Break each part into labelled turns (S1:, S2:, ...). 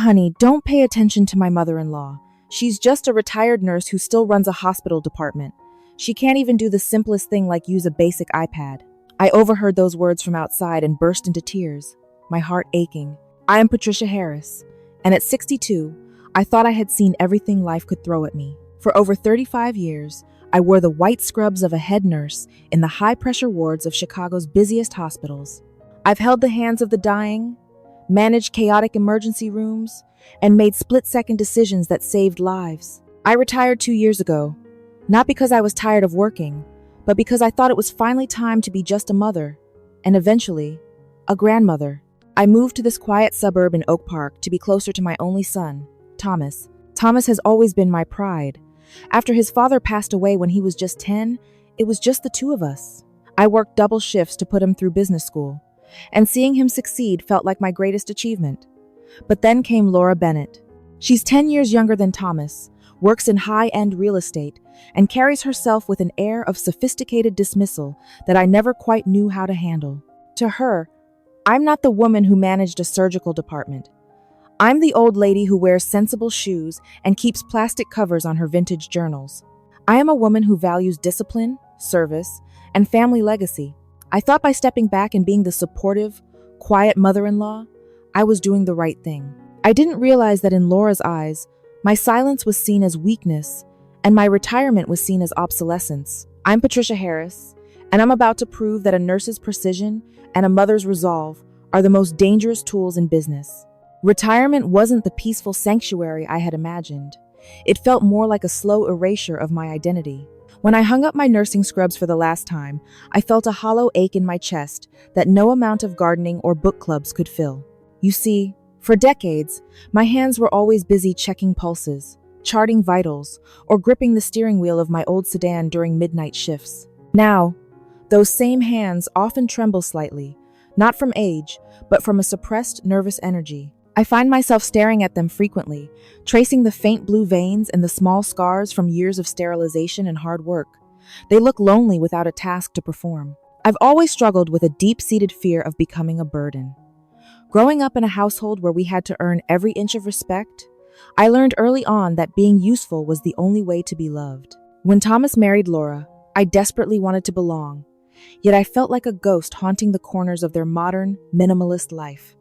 S1: honey, don't pay attention to my mother-in-law. She's just a retired nurse who still runs a hospital department. She can't even do the simplest thing like use a basic iPad." I overheard those words from outside and burst into tears, my heart aching. I am Patricia Harris, and at 62, I thought I had seen everything life could throw at me. For over 35 years, I wore the white scrubs of a head nurse in the high-pressure wards of Chicago's busiest hospitals. I've held the hands of the dying, managed chaotic emergency rooms, and made split-second decisions that saved lives. I retired 2 years ago, not because I was tired of working, but because I thought it was finally time to be just a mother, and eventually, a grandmother. I moved to this quiet suburb in Oak Park to be closer to my only son, Thomas. Thomas has always been my pride. After his father passed away when he was just 10, it was just the two of us. I worked double shifts to put him through business school, and seeing him succeed felt like my greatest achievement. But then came Laura Bennett. She's 10 years younger than Thomas, works in high-end real estate, and carries herself with an air of sophisticated dismissal that I never quite knew how to handle. To her, I'm not the woman who managed a surgical department. I'm the old lady who wears sensible shoes and keeps plastic covers on her vintage journals. I am a woman who values discipline, service, and family legacy. I thought by stepping back and being the supportive, quiet mother-in-law, I was doing the right thing. I didn't realize that in Laura's eyes, my silence was seen as weakness, and my retirement was seen as obsolescence. I'm Patricia Harris, and I'm about to prove that a nurse's precision and a mother's resolve are the most dangerous tools in business. Retirement wasn't the peaceful sanctuary I had imagined. It felt more like a slow erasure of my identity. When I hung up my nursing scrubs for the last time, I felt a hollow ache in my chest that no amount of gardening or book clubs could fill. You see, for decades, my hands were always busy checking pulses, charting vitals, or gripping the steering wheel of my old sedan during midnight shifts. Now, those same hands often tremble slightly, not from age, but from a suppressed nervous energy. I find myself staring at them frequently, tracing the faint blue veins and the small scars from years of sterilization and hard work. They look lonely without a task to perform. I've always struggled with a deep-seated fear of becoming a burden. Growing up in a household where we had to earn every inch of respect, I learned early on that being useful was the only way to be loved. When Thomas married Laura, I desperately wanted to belong, yet I felt like a ghost haunting the corners of their modern, minimalist life.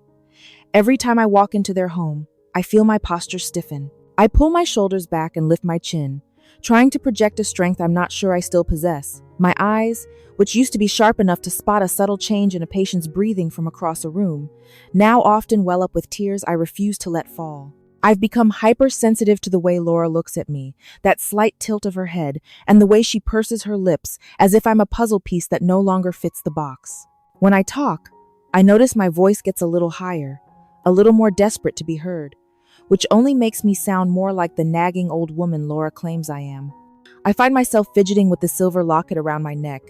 S1: Every time I walk into their home, I feel my posture stiffen. I pull my shoulders back and lift my chin, trying to project a strength I'm not sure I still possess. My eyes, which used to be sharp enough to spot a subtle change in a patient's breathing from across a room, now often well up with tears I refuse to let fall. I've become hypersensitive to the way Laura looks at me, that slight tilt of her head, and the way she purses her lips as if I'm a puzzle piece that no longer fits the box. When I talk, I notice my voice gets a little higher, a little more desperate to be heard, which only makes me sound more like the nagging old woman Laura claims I am. I find myself fidgeting with the silver locket around my neck,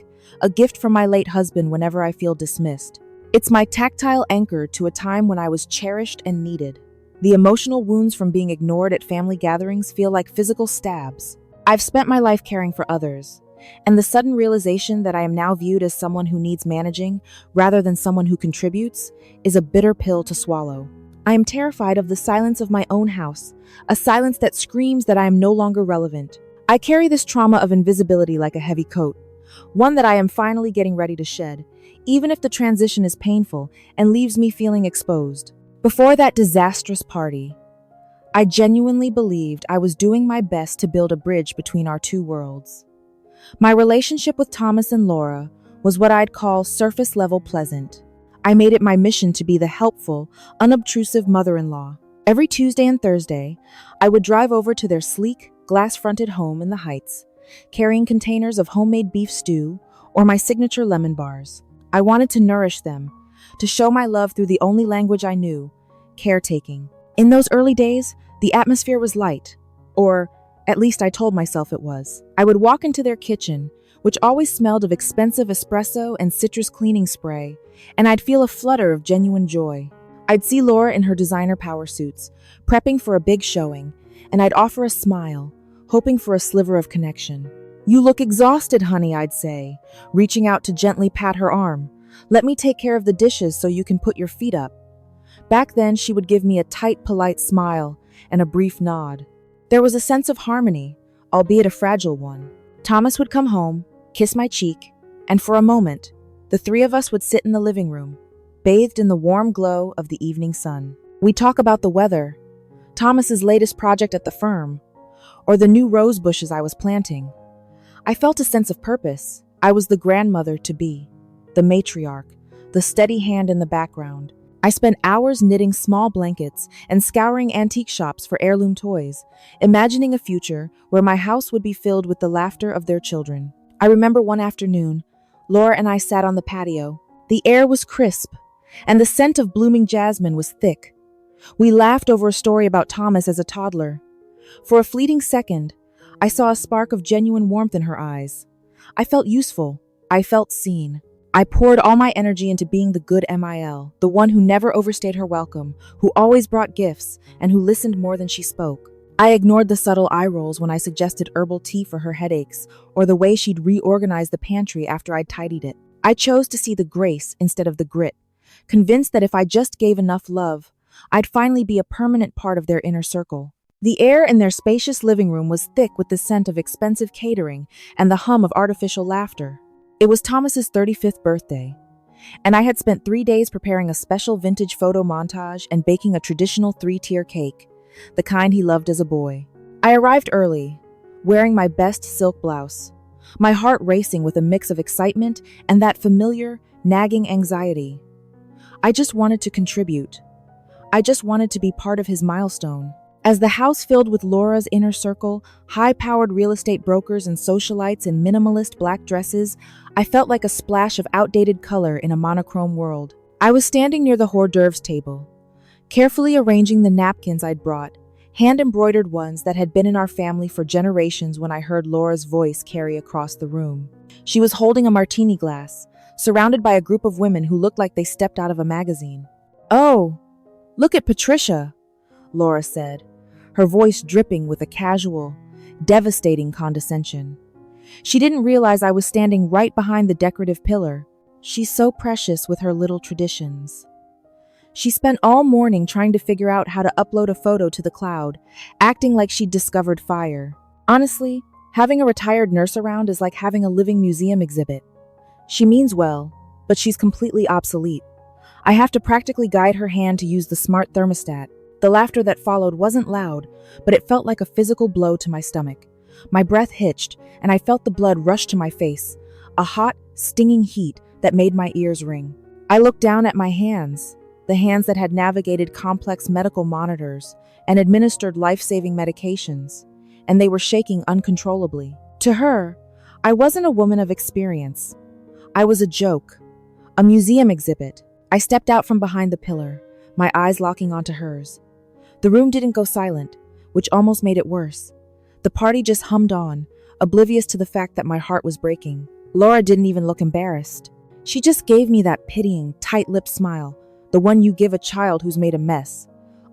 S1: a gift from my late husband whenever I feel dismissed. It's my tactile anchor to a time when I was cherished and needed. The emotional wounds from being ignored at family gatherings feel like physical stabs. I've spent my life caring for others, and the sudden realization that I am now viewed as someone who needs managing rather than someone who contributes is a bitter pill to swallow. I am terrified of the silence of my own house, a silence that screams that I am no longer relevant. I carry this trauma of invisibility like a heavy coat, one that I am finally getting ready to shed, even if the transition is painful and leaves me feeling exposed. Before that disastrous party, I genuinely believed I was doing my best to build a bridge between our two worlds. My relationship with Thomas and Laura was what I'd call surface-level pleasant. I made it my mission to be the helpful, unobtrusive mother-in-law. Every Tuesday and Thursday, I would drive over to their sleek, glass-fronted home in the Heights, carrying containers of homemade beef stew or my signature lemon bars. I wanted to nourish them, to show my love through the only language I knew, caretaking. In those early days, the atmosphere was light, or at least I told myself it was. I would walk into their kitchen, which always smelled of expensive espresso and citrus cleaning spray, and I'd feel a flutter of genuine joy. I'd see Laura in her designer power suits, prepping for a big showing, and I'd offer a smile, hoping for a sliver of connection. "You look exhausted, honey," I'd say, reaching out to gently pat her arm. "Let me take care of the dishes so you can put your feet up." Back then, she would give me a tight, polite smile and a brief nod. There was a sense of harmony, albeit a fragile one. Thomas would come home, kiss my cheek, and for a moment, the three of us would sit in the living room, bathed in the warm glow of the evening sun. We'd talk about the weather, Thomas's latest project at the firm, or the new rose bushes I was planting. I felt a sense of purpose. I was the grandmother to be, the matriarch, the steady hand in the background. I spent hours knitting small blankets and scouring antique shops for heirloom toys, imagining a future where my house would be filled with the laughter of their children. I remember one afternoon, Laura and I sat on the patio. The air was crisp, and the scent of blooming jasmine was thick. We laughed over a story about Thomas as a toddler. For a fleeting second, I saw a spark of genuine warmth in her eyes. I felt useful. I felt seen. I poured all my energy into being the good MIL, the one who never overstayed her welcome, who always brought gifts, and who listened more than she spoke. I ignored the subtle eye rolls when I suggested herbal tea for her headaches, or the way she'd reorganized the pantry after I'd tidied it. I chose to see the grace instead of the grit, convinced that if I just gave enough love, I'd finally be a permanent part of their inner circle. The air in their spacious living room was thick with the scent of expensive catering and the hum of artificial laughter. It was Thomas's 35th birthday, and I had spent 3 days preparing a special vintage photo montage and baking a traditional 3-tier cake, the kind he loved as a boy. I arrived early, wearing my best silk blouse, my heart racing with a mix of excitement and that familiar, nagging anxiety. I just wanted to contribute. I just wanted to be part of his milestone. As the house filled with Laura's inner circle, high-powered real estate brokers and socialites in minimalist black dresses, I felt like a splash of outdated color in a monochrome world. I was standing near the hors d'oeuvres table, carefully arranging the napkins I'd brought, hand-embroidered ones that had been in our family for generations, when I heard Laura's voice carry across the room. She was holding a martini glass, surrounded by a group of women who looked like they stepped out of a magazine. "Oh, look at Patricia," Laura said, her voice dripping with a casual, devastating condescension. She didn't realize I was standing right behind the decorative pillar. She's so precious with her little traditions. She spent all morning trying to figure out how to upload a photo to the cloud, acting like she'd discovered fire. Honestly, having a retired nurse around is like having a living museum exhibit. She means well, but she's completely obsolete. I have to practically guide her hand to use the smart thermostat. The laughter that followed wasn't loud, but it felt like a physical blow to my stomach. My breath hitched, and I felt the blood rush to my face, a hot, stinging heat that made my ears ring. I looked down at my hands, the hands that had navigated complex medical monitors and administered life-saving medications, and they were shaking uncontrollably. To her, I wasn't a woman of experience. I was a joke, a museum exhibit. I stepped out from behind the pillar, my eyes locking onto hers. The room didn't go silent, which almost made it worse. The party just hummed on, oblivious to the fact that my heart was breaking. Laura didn't even look embarrassed. She just gave me that pitying, tight-lipped smile, the one you give a child who's made a mess.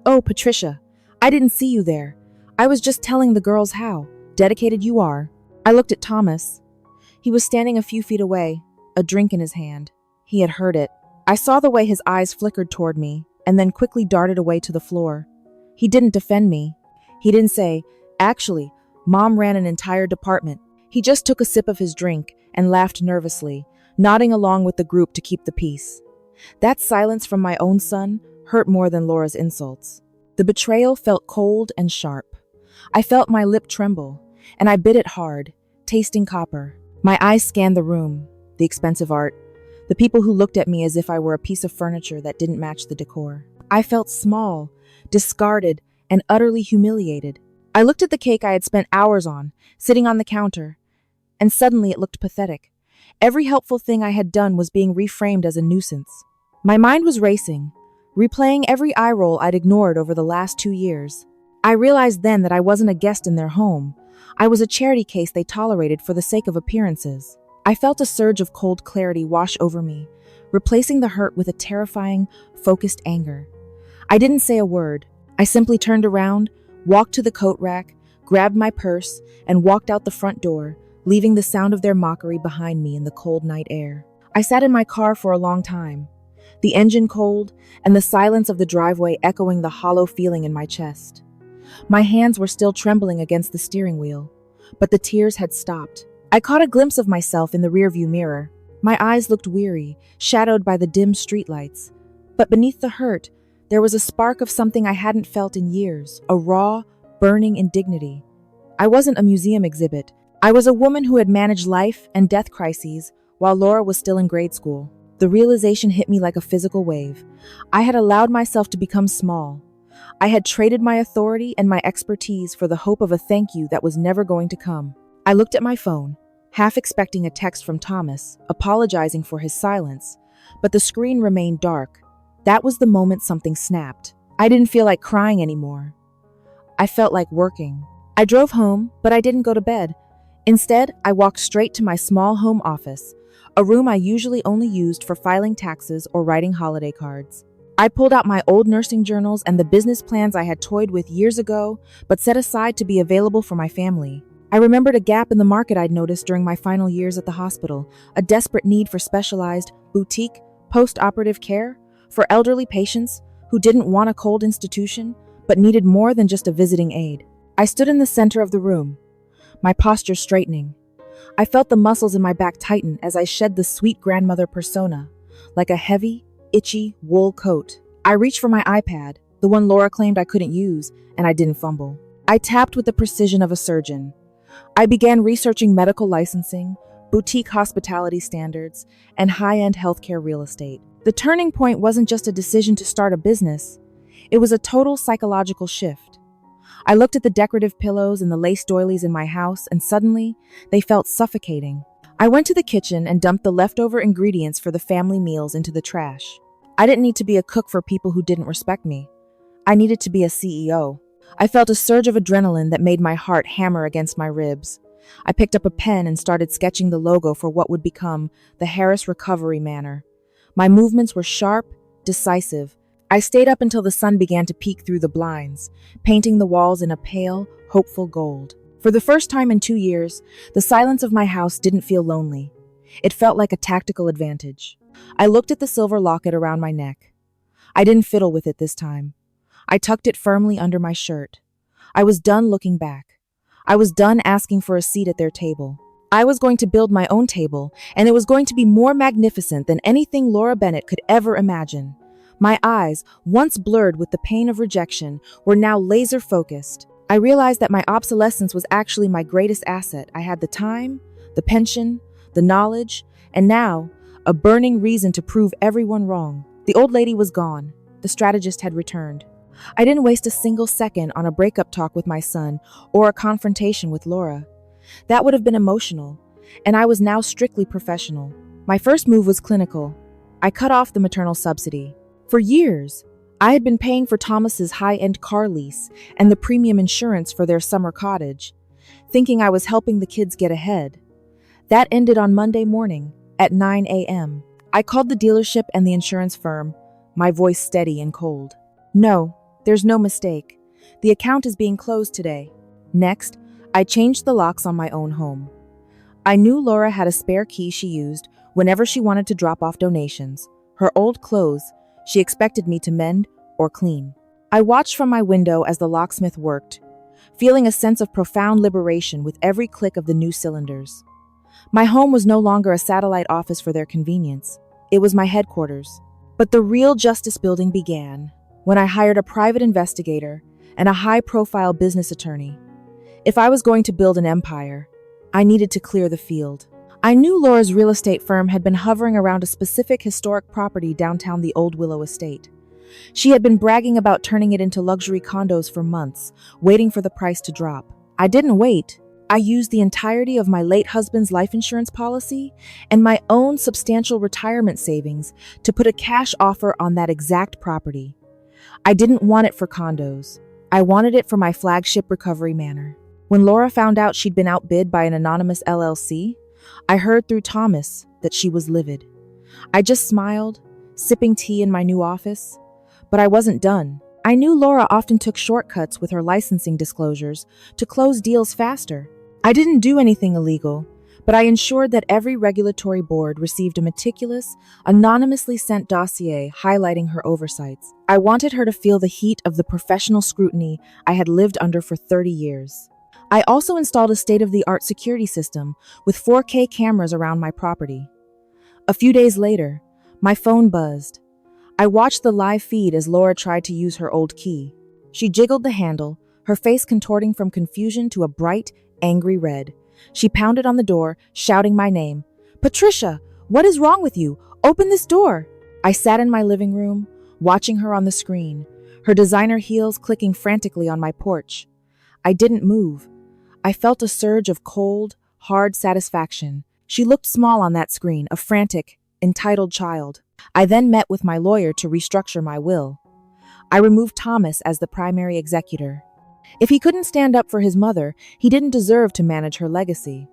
S1: "Oh, Patricia, I didn't see you there. I was just telling the girls how dedicated you are." I looked at Thomas. He was standing a few feet away, a drink in his hand. He had heard it. I saw the way his eyes flickered toward me, and then quickly darted away to the floor. He didn't defend me. He didn't say, "Actually, Mom ran an entire department." He just took a sip of his drink and laughed nervously, nodding along with the group to keep the peace. That silence from my own son hurt more than Laura's insults. The betrayal felt cold and sharp. I felt my lip tremble, and I bit it hard, tasting copper. My eyes scanned the room, the expensive art, the people who looked at me as if I were a piece of furniture that didn't match the decor. I felt small, discarded, and utterly humiliated. I looked at the cake I had spent hours on, sitting on the counter, and suddenly it looked pathetic. Every helpful thing I had done was being reframed as a nuisance. My mind was racing, replaying every eye roll I'd ignored over the last 2 years. I realized then that I wasn't a guest in their home. I was a charity case they tolerated for the sake of appearances. I felt a surge of cold clarity wash over me, replacing the hurt with a terrifying, focused anger. I didn't say a word. I simply turned around, walked to the coat rack, grabbed my purse, and walked out the front door, leaving the sound of their mockery behind me in the cold night air. I sat in my car for a long time. the engine cold, and the silence of the driveway echoing the hollow feeling in my chest. My hands were still trembling against the steering wheel, but the tears had stopped. I caught a glimpse of myself in the rearview mirror. My eyes looked weary, shadowed by the dim streetlights. But beneath the hurt, there was a spark of something I hadn't felt in years, a raw, burning indignity. I wasn't a museum exhibit. I was a woman who had managed life and death crises while Laura was still in grade school. The realization hit me like a physical wave. I had allowed myself to become small. I had traded my authority and my expertise for the hope of a thank you that was never going to come. I looked at my phone, half expecting a text from Thomas, apologizing for his silence, but the screen remained dark. That was the moment something snapped. I didn't feel like crying anymore. I felt like working. I drove home, but I didn't go to bed. Instead, I walked straight to my small home office, a room I usually only used for filing taxes or writing holiday cards. I pulled out my old nursing journals and the business plans I had toyed with years ago, but set aside to be available for my family. I remembered a gap in the market I'd noticed during my final years at the hospital, a desperate need for specialized, boutique, post-operative care for elderly patients who didn't want a cold institution, but needed more than just a visiting aid. I stood in the center of the room, my posture straightening. I felt the muscles in my back tighten as I shed the sweet grandmother persona, like a heavy, itchy wool coat. I reached for my iPad, the one Laura claimed I couldn't use, and I didn't fumble. I tapped with the precision of a surgeon. I began researching medical licensing, boutique hospitality standards, and high-end healthcare real estate. The turning point wasn't just a decision to start a business. It was a total psychological shift. I looked at the decorative pillows and the lace doilies in my house, and suddenly, they felt suffocating. I went to the kitchen and dumped the leftover ingredients for the family meals into the trash. I didn't need to be a cook for people who didn't respect me. I needed to be a CEO. I felt a surge of adrenaline that made my heart hammer against my ribs. I picked up a pen and started sketching the logo for what would become the Harris Recovery Manor. My movements were sharp, decisive. I stayed up until the sun began to peek through the blinds, painting the walls in a pale, hopeful gold. For the first time in 2 years, the silence of my house didn't feel lonely. It felt like a tactical advantage. I looked at the silver locket around my neck. I didn't fiddle with it this time. I tucked it firmly under my shirt. I was done looking back. I was done asking for a seat at their table. I was going to build my own table, and it was going to be more magnificent than anything Laura Bennett could ever imagine. My eyes, once blurred with the pain of rejection, were now laser-focused. I realized that my obsolescence was actually my greatest asset. I had the time, the pension, the knowledge, and now, a burning reason to prove everyone wrong. The old lady was gone. The strategist had returned. I didn't waste a single second on a breakup talk with my son or a confrontation with Laura. That would have been emotional, and I was now strictly professional. My first move was clinical. I cut off the maternal subsidy. For years, I had been paying for Thomas's high-end car lease and the premium insurance for their summer cottage, thinking I was helping the kids get ahead. That ended on Monday morning at 9 a.m. I called the dealership and the insurance firm, my voice steady and cold. No, there's no mistake. The account is being closed today. Next, I changed the locks on my own home. I knew Laura had a spare key she used whenever she wanted to drop off donations. Her old clothes she expected me to mend or clean. I watched from my window as the locksmith worked, feeling a sense of profound liberation with every click of the new cylinders. My home was no longer a satellite office for their convenience. It was my headquarters. But the real justice building began when I hired a private investigator and a high-profile business attorney. If I was going to build an empire, I needed to clear the field. I knew Laura's real estate firm had been hovering around a specific historic property downtown the Old Willow Estate. She had been bragging about turning it into luxury condos for months, waiting for the price to drop. I didn't wait. I used the entirety of my late husband's life insurance policy and my own substantial retirement savings to put a cash offer on that exact property. I didn't want it for condos. I wanted it for my flagship recovery manor. When Laura found out she'd been outbid by an anonymous LLC, I heard through Thomas that she was livid. I just smiled, sipping tea in my new office. But I wasn't done. I knew Laura often took shortcuts with her licensing disclosures to close deals faster. I didn't do anything illegal, but I ensured that every regulatory board received a meticulous, anonymously sent dossier highlighting her oversights. I wanted her to feel the heat of the professional scrutiny I had lived under for 30 years. I also installed a state-of-the-art security system with 4K cameras around my property. A few days later, my phone buzzed. I watched the live feed as Laura tried to use her old key. She jiggled the handle, her face contorting from confusion to a bright, angry red. She pounded on the door, shouting my name. "Patricia, what is wrong with you? Open this door!" I sat in my living room, watching her on the screen, her designer heels clicking frantically on my porch. I didn't move. I felt a surge of cold, hard satisfaction. She looked small on that screen, a frantic, entitled child. I then met with my lawyer to restructure my will. I removed Thomas as the primary executor. If he couldn't stand up for his mother, he didn't deserve to manage her legacy.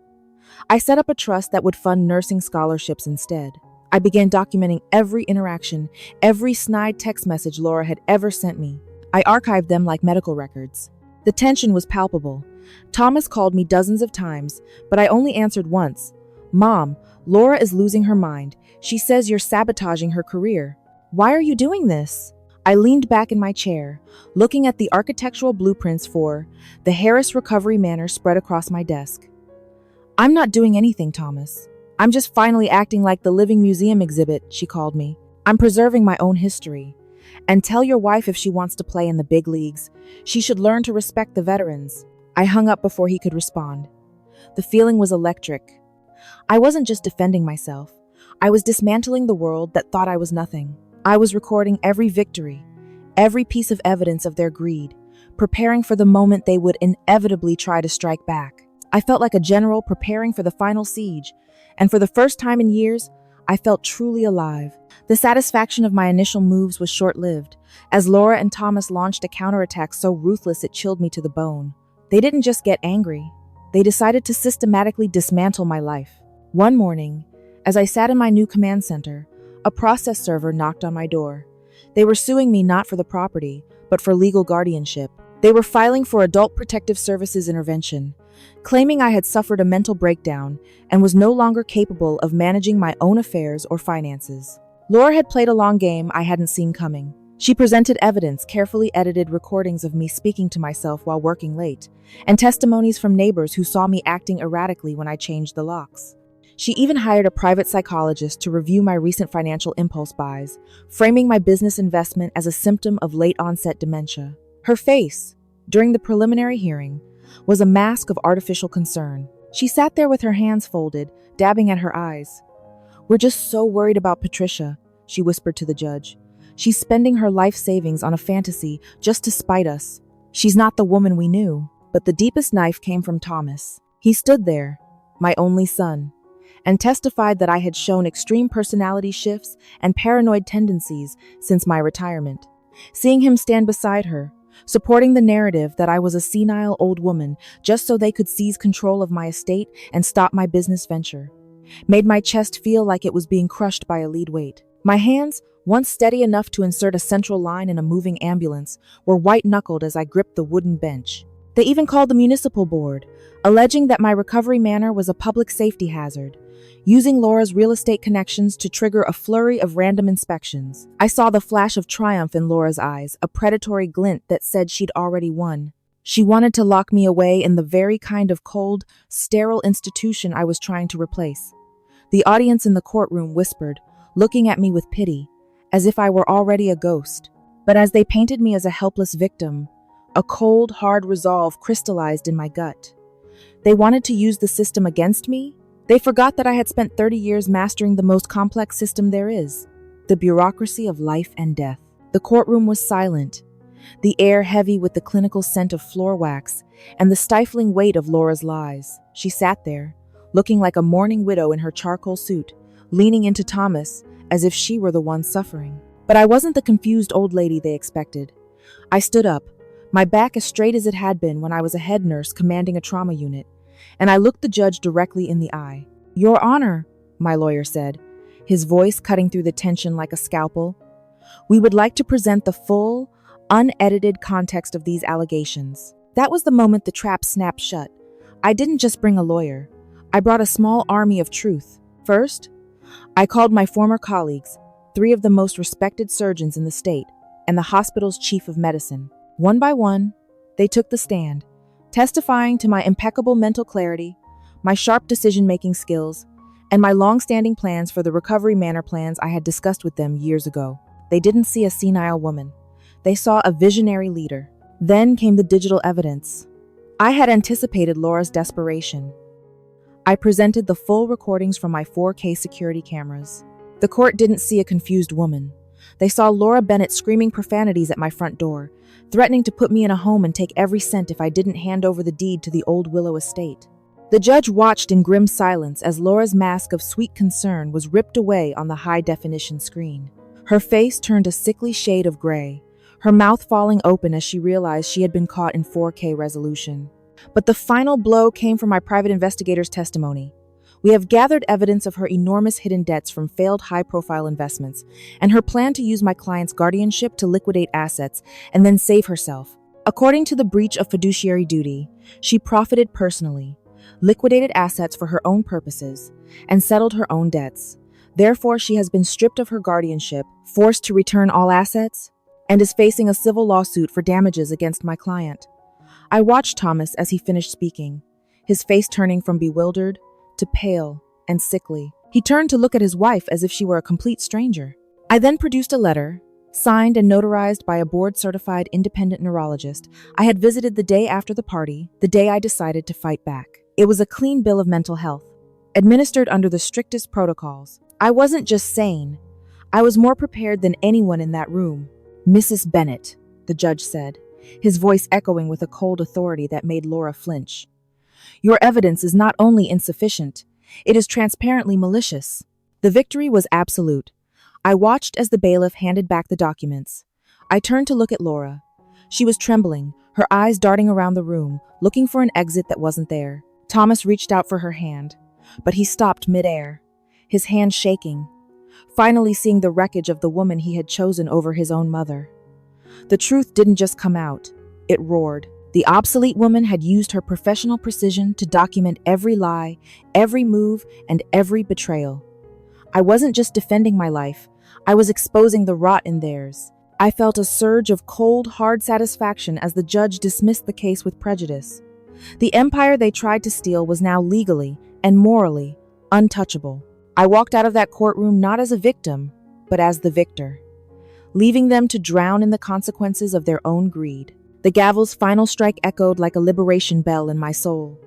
S1: I set up a trust that would fund nursing scholarships instead. I began documenting every interaction, every snide text message Laura had ever sent me. I archived them like medical records. The tension was palpable. Thomas called me dozens of times, but I only answered once. "Mom, Laura is losing her mind. She says you're sabotaging her career. Why are you doing this?" I leaned back in my chair, looking at the architectural blueprints for the Harris Recovery Manor spread across my desk. "I'm not doing anything, Thomas. I'm just finally acting like the living museum exhibit," she called me. "I'm preserving my own history. And tell your wife if she wants to play in the big leagues, she should learn to respect the veterans." I hung up before he could respond. The feeling was electric. I wasn't just defending myself. I was dismantling the world that thought I was nothing. I was recording every victory, every piece of evidence of their greed, preparing for the moment they would inevitably try to strike back. I felt like a general preparing for the final siege, and for the first time in years, I felt truly alive. The satisfaction of my initial moves was short-lived, as Laura and Thomas launched a counterattack so ruthless it chilled me to the bone. They didn't just get angry. They decided to systematically dismantle my life. One morning, as I sat in my new command center, a process server knocked on my door. They were suing me not for the property, but for legal guardianship. They were filing for Adult Protective Services intervention, claiming I had suffered a mental breakdown and was no longer capable of managing my own affairs or finances. Laura had played a long game I hadn't seen coming. She presented evidence, carefully edited recordings of me speaking to myself while working late, and testimonies from neighbors who saw me acting erratically when I changed the locks. She even hired a private psychologist to review my recent financial impulse buys, framing my business investment as a symptom of late-onset dementia. Her face, during the preliminary hearing, was a mask of artificial concern. She sat there with her hands folded, dabbing at her eyes. "We're just so worried about Patricia," she whispered to the judge. "She's spending her life savings on a fantasy just to spite us. She's not the woman we knew." But the deepest knife came from Thomas. He stood there, my only son, and testified that I had shown extreme personality shifts and paranoid tendencies since my retirement. Seeing him stand beside her, supporting the narrative that I was a senile old woman just so they could seize control of my estate and stop my business venture, made my chest feel like it was being crushed by a lead weight. My hands, once steady enough to insert a central line in a moving ambulance, were white-knuckled as I gripped the wooden bench. They even called the municipal board, alleging that my recovery manor was a public safety hazard, using Laura's real estate connections to trigger a flurry of random inspections. I saw the flash of triumph in Laura's eyes, a predatory glint that said she'd already won. She wanted to lock me away in the very kind of cold, sterile institution I was trying to replace. The audience in the courtroom whispered, looking at me with pity, as if I were already a ghost. But as they painted me as a helpless victim, a cold, hard resolve crystallized in my gut. They wanted to use the system against me. They forgot that I had spent 30 years mastering the most complex system there is, the bureaucracy of life and death. The courtroom was silent, the air heavy with the clinical scent of floor wax and the stifling weight of Laura's lies. She sat there, looking like a mourning widow in her charcoal suit, leaning into Thomas as if she were the one suffering. But I wasn't the confused old lady they expected. I stood up, my back as straight as it had been when I was a head nurse commanding a trauma unit, and I looked the judge directly in the eye. "Your Honor," my lawyer said, his voice cutting through the tension like a scalpel, "we would like to present the full, unedited context of these allegations." That was the moment the trap snapped shut. I didn't just bring a lawyer. I brought a small army of truth. First, I called my former colleagues, 3 of the most respected surgeons in the state, and the hospital's chief of medicine. One by one, they took the stand, testifying to my impeccable mental clarity, my sharp decision-making skills, and my long-standing plans for the recovery manner plans I had discussed with them years ago. They didn't see a senile woman. They saw a visionary leader. Then came the digital evidence. I had anticipated Laura's desperation. I presented the full recordings from my 4K security cameras. The court didn't see a confused woman. They saw Laura Bennett screaming profanities at my front door, threatening to put me in a home and take every cent if I didn't hand over the deed to the Old Willow estate. The judge watched in grim silence as Laura's mask of sweet concern was ripped away on the high-definition screen. Her face turned a sickly shade of gray, her mouth falling open as she realized she had been caught in 4K resolution. But the final blow came from my private investigator's testimony. We have gathered evidence of her enormous hidden debts from failed high-profile investments and her plan to use my client's guardianship to liquidate assets and then save herself. According to the breach of fiduciary duty, she profited personally, liquidated assets for her own purposes, and settled her own debts. Therefore, she has been stripped of her guardianship, forced to return all assets, and is facing a civil lawsuit for damages against my client. I watched Thomas as he finished speaking, his face turning from bewildered to pale and sickly. He turned to look at his wife as if she were a complete stranger. I then produced a letter, signed and notarized by a board-certified independent neurologist I had visited the day after the party, the day I decided to fight back. It was a clean bill of mental health, administered under the strictest protocols. I wasn't just sane. I was more prepared than anyone in that room. "Mrs. Bennett," the judge said, his voice echoing with a cold authority that made Laura flinch. "Your evidence is not only insufficient, it is transparently malicious." The victory was absolute. I watched as the bailiff handed back the documents. I turned to look at Laura. She was trembling, her eyes darting around the room, looking for an exit that wasn't there. Thomas reached out for her hand, but he stopped midair, his hand shaking, finally seeing the wreckage of the woman he had chosen over his own mother. The truth didn't just come out, it roared. The obsolete woman had used her professional precision to document every lie, every move, and every betrayal. I wasn't just defending my life, I was exposing the rot in theirs. I felt a surge of cold, hard satisfaction as the judge dismissed the case with prejudice. The empire they tried to steal was now legally and morally untouchable. I walked out of that courtroom not as a victim, but as the victor, leaving them to drown in the consequences of their own greed. The gavel's final strike echoed like a liberation bell in my soul.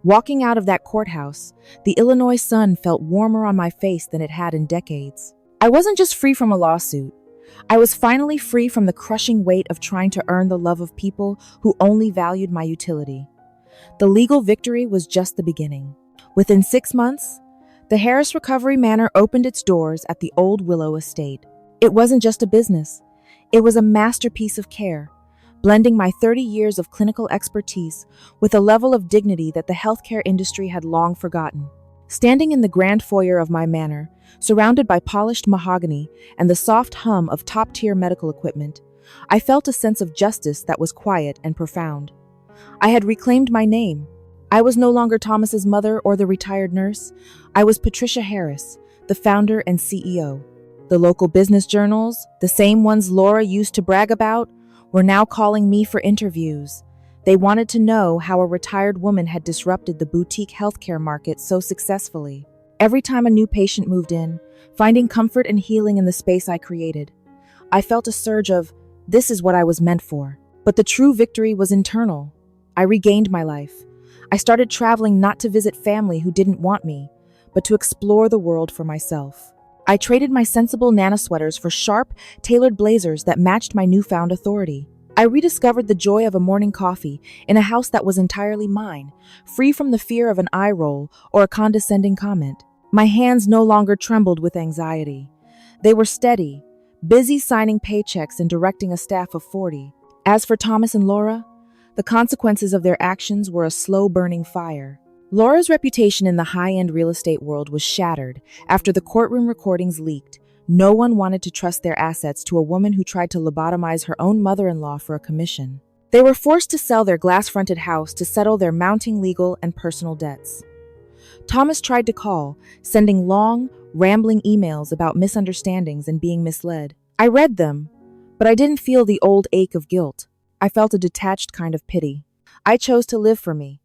S1: Walking out of that courthouse, the Illinois sun felt warmer on my face than it had in decades. I wasn't just free from a lawsuit. I was finally free from the crushing weight of trying to earn the love of people who only valued my utility. The legal victory was just the beginning. Within 6 months, the Harris Recovery Manor opened its doors at the Old Willow estate. It wasn't just a business. It was a masterpiece of care, blending my 30 years of clinical expertise with a level of dignity that the healthcare industry had long forgotten. Standing in the grand foyer of my manor, surrounded by polished mahogany and the soft hum of top-tier medical equipment, I felt a sense of justice that was quiet and profound. I had reclaimed my name. I was no longer Thomas's mother or the retired nurse. I was Patricia Harris, the founder and CEO. The local business journals, the same ones Laura used to brag about, were now calling me for interviews. They wanted to know how a retired woman had disrupted the boutique healthcare market so successfully. Every time a new patient moved in, finding comfort and healing in the space I created, I felt a surge of, this is what I was meant for. But the true victory was internal. I regained my life. I started traveling not to visit family who didn't want me, but to explore the world for myself. I traded my sensible Nana sweaters for sharp, tailored blazers that matched my newfound authority. I rediscovered the joy of a morning coffee in a house that was entirely mine, free from the fear of an eye roll or a condescending comment. My hands no longer trembled with anxiety. They were steady, busy signing paychecks and directing a staff of 40. As for Thomas and Laura, the consequences of their actions were a slow-burning fire. Laura's reputation in the high-end real estate world was shattered after the courtroom recordings leaked. No one wanted to trust their assets to a woman who tried to lobotomize her own mother-in-law for a commission. They were forced to sell their glass-fronted house to settle their mounting legal and personal debts. Thomas tried to call, sending long, rambling emails about misunderstandings and being misled. I read them, but I didn't feel the old ache of guilt. I felt a detached kind of pity. I chose to live for me.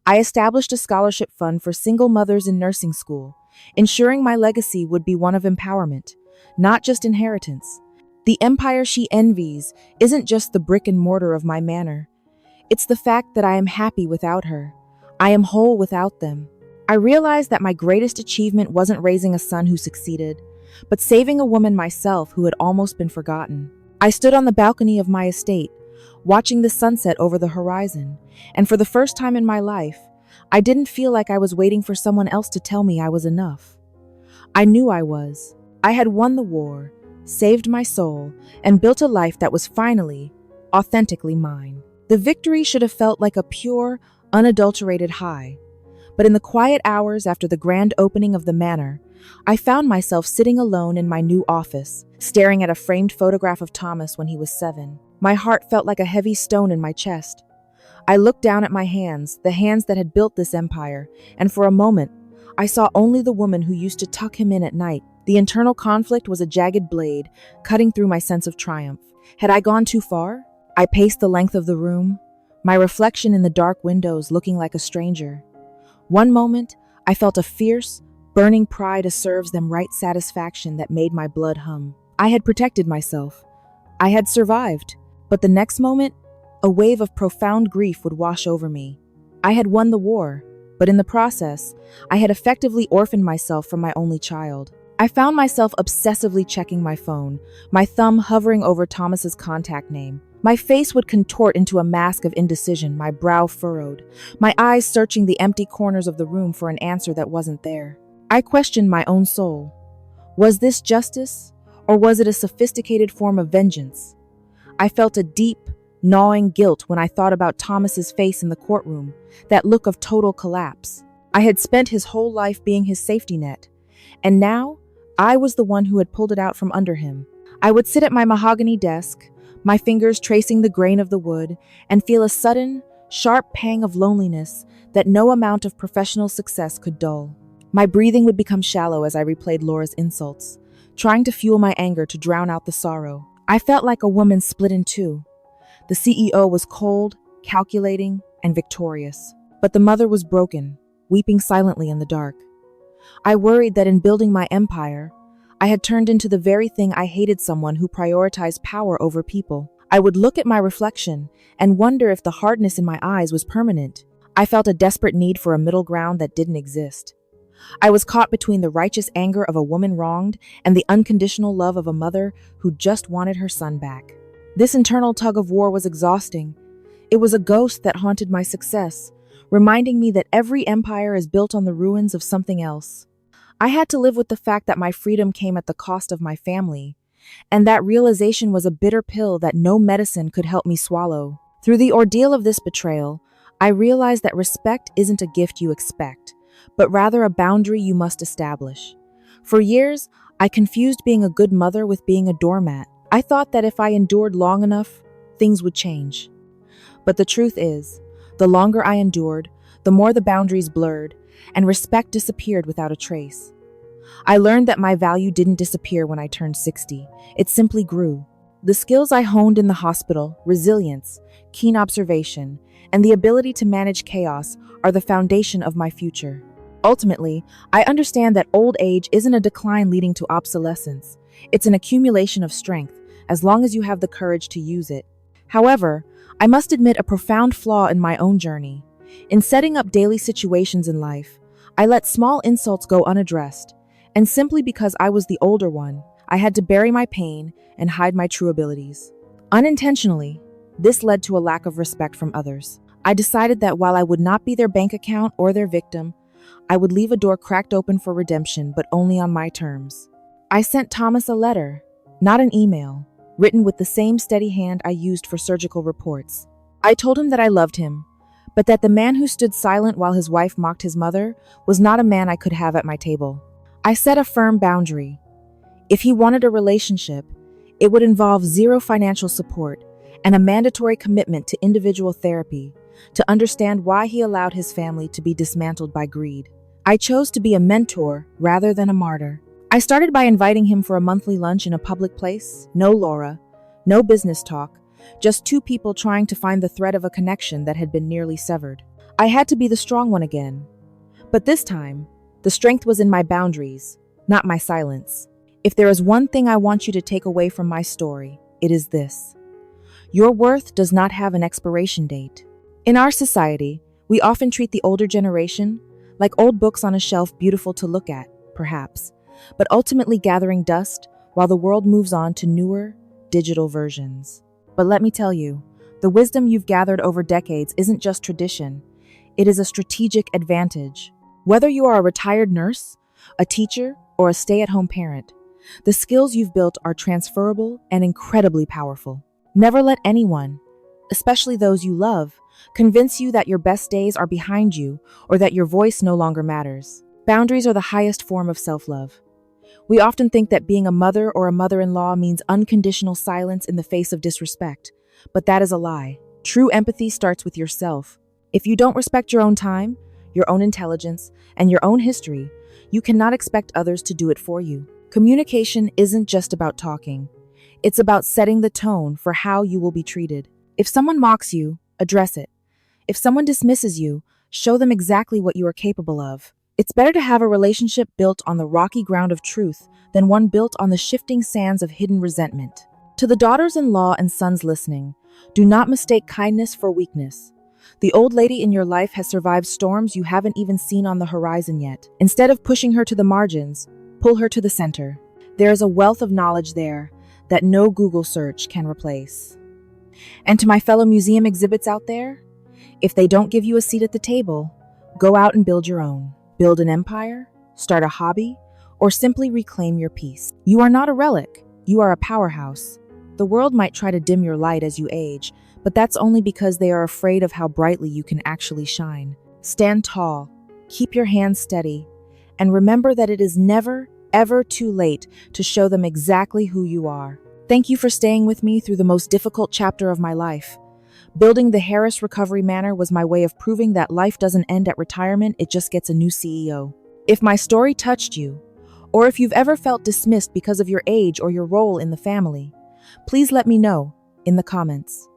S1: I established a scholarship fund for single mothers in nursing school, ensuring my legacy would be one of empowerment, not just inheritance. The empire she envies isn't just the brick and mortar of my manor. It's the fact that I am happy without her. I am whole without them. I realized that my greatest achievement wasn't raising a son who succeeded, but saving a woman myself who had almost been forgotten. I stood on the balcony of my estate, watching the sunset over the horizon, and for the first time in my life, I didn't feel like I was waiting for someone else to tell me I was enough. I knew I was. I had won the war, saved my soul, and built a life that was finally, authentically mine. The victory should have felt like a pure, unadulterated high. But in the quiet hours after the grand opening of the manor, I found myself sitting alone in my new office, staring at a framed photograph of Thomas when he was 7. My heart felt like a heavy stone in my chest. I looked down at my hands, the hands that had built this empire, and for a moment, I saw only the woman who used to tuck him in at night. The internal conflict was a jagged blade, cutting through my sense of triumph. Had I gone too far? I paced the length of the room, my reflection in the dark windows looking like a stranger. One moment, I felt a fierce, burning pride of serves them right satisfaction that made my blood hum. I had protected myself. I had survived. But the next moment, a wave of profound grief would wash over me. I had won the war, but in the process, I had effectively orphaned myself from my only child. I found myself obsessively checking my phone, my thumb hovering over Thomas's contact name. My face would contort into a mask of indecision, my brow furrowed, my eyes searching the empty corners of the room for an answer that wasn't there. I questioned my own soul. Was this justice, or was it a sophisticated form of vengeance? I felt a deep, gnawing guilt when I thought about Thomas's face in the courtroom, that look of total collapse. I had spent his whole life being his safety net, and now I was the one who had pulled it out from under him. I would sit at my mahogany desk, my fingers tracing the grain of the wood, and feel a sudden, sharp pang of loneliness that no amount of professional success could dull. My breathing would become shallow as I replayed Laura's insults, trying to fuel my anger to drown out the sorrow. I felt like a woman split in two. The CEO was cold, calculating, and victorious, but the mother was broken, weeping silently in the dark. I worried that in building my empire, I had turned into the very thing I hated, someone who prioritized power over people. I would look at my reflection and wonder if the hardness in my eyes was permanent. I felt a desperate need for a middle ground that didn't exist. I was caught between the righteous anger of a woman wronged and the unconditional love of a mother who just wanted her son back. This internal tug of war was exhausting. It was a ghost that haunted my success, reminding me that every empire is built on the ruins of something else. I had to live with the fact that my freedom came at the cost of my family, and that realization was a bitter pill that no medicine could help me swallow. Through the ordeal of this betrayal, I realized that respect isn't a gift you expect, but rather a boundary you must establish. For years, I confused being a good mother with being a doormat. I thought that if I endured long enough, things would change. But the truth is, the longer I endured, the more the boundaries blurred, and respect disappeared without a trace. I learned that my value didn't disappear when I turned 60. It simply grew. The skills I honed in the hospital, resilience, keen observation, and the ability to manage chaos are the foundation of my future. Ultimately, I understand that old age isn't a decline leading to obsolescence. It's an accumulation of strength, as long as you have the courage to use it. However, I must admit a profound flaw in my own journey. In setting up daily situations in life, I let small insults go unaddressed, and simply because I was the older one, I had to bury my pain and hide my true abilities. Unintentionally, this led to a lack of respect from others. I decided that while I would not be their bank account or their victim, I would leave a door cracked open for redemption, but only on my terms. I sent Thomas a letter, not an email, written with the same steady hand I used for surgical reports. I told him that I loved him, but that the man who stood silent while his wife mocked his mother was not a man I could have at my table. I set a firm boundary. If he wanted a relationship, it would involve zero financial support and a mandatory commitment to individual therapy to understand why he allowed his family to be dismantled by greed. I chose to be a mentor rather than a martyr. I started by inviting him for a monthly lunch in a public place. No Laura, no business talk, just two people trying to find the thread of a connection that had been nearly severed. I had to be the strong one again. But this time, the strength was in my boundaries, not my silence. If there is one thing I want you to take away from my story, it is this. Your worth does not have an expiration date. In our society, we often treat the older generation like old books on a shelf, beautiful to look at, perhaps, but ultimately gathering dust while the world moves on to newer, digital versions. But let me tell you, the wisdom you've gathered over decades isn't just tradition, it is a strategic advantage. Whether you are a retired nurse, a teacher, or a stay-at-home parent, the skills you've built are transferable and incredibly powerful. Never let anyone, especially those you love, convince you that your best days are behind you or that your voice no longer matters. Boundaries are the highest form of self-love. We often think that being a mother or a mother-in-law means unconditional silence in the face of disrespect, but that is a lie. True empathy starts with yourself. If you don't respect your own time, your own intelligence, and your own history, you cannot expect others to do it for you. Communication isn't just about talking. It's about setting the tone for how you will be treated. If someone mocks you, address it. If someone dismisses you, show them exactly what you are capable of. It's better to have a relationship built on the rocky ground of truth than one built on the shifting sands of hidden resentment. To the daughters-in-law and sons listening, do not mistake kindness for weakness. The old lady in your life has survived storms you haven't even seen on the horizon yet. Instead of pushing her to the margins, pull her to the center. There is a wealth of knowledge there that no Google search can replace. And to my fellow museum exhibits out there, if they don't give you a seat at the table, go out and build your own. Build an empire, start a hobby, or simply reclaim your peace. You are not a relic, you are a powerhouse. The world might try to dim your light as you age, but that's only because they are afraid of how brightly you can actually shine. Stand tall, keep your hands steady, and remember that it is never, ever too late to show them exactly who you are. Thank you for staying with me through the most difficult chapter of my life. Building the Harris Recovery Manor was my way of proving that life doesn't end at retirement, it just gets a new CEO. If my story touched you, or if you've ever felt dismissed because of your age or your role in the family, please let me know in the comments.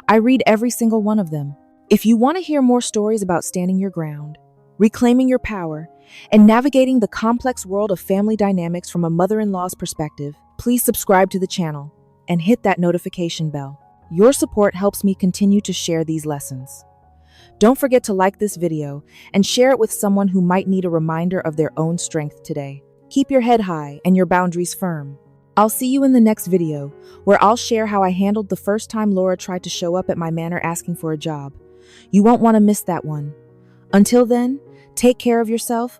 S1: I read every single one of them. If you want to hear more stories about standing your ground, reclaiming your power, and navigating the complex world of family dynamics from a mother-in-law's perspective, please subscribe to the channel and hit that notification bell. Your support helps me continue to share these lessons. Don't forget to like this video and share it with someone who might need a reminder of their own strength today. Keep your head high and your boundaries firm. I'll see you in the next video, where I'll share how I handled the first time Laura tried to show up at my manor asking for a job. You won't want to miss that one. Until then, take care of yourself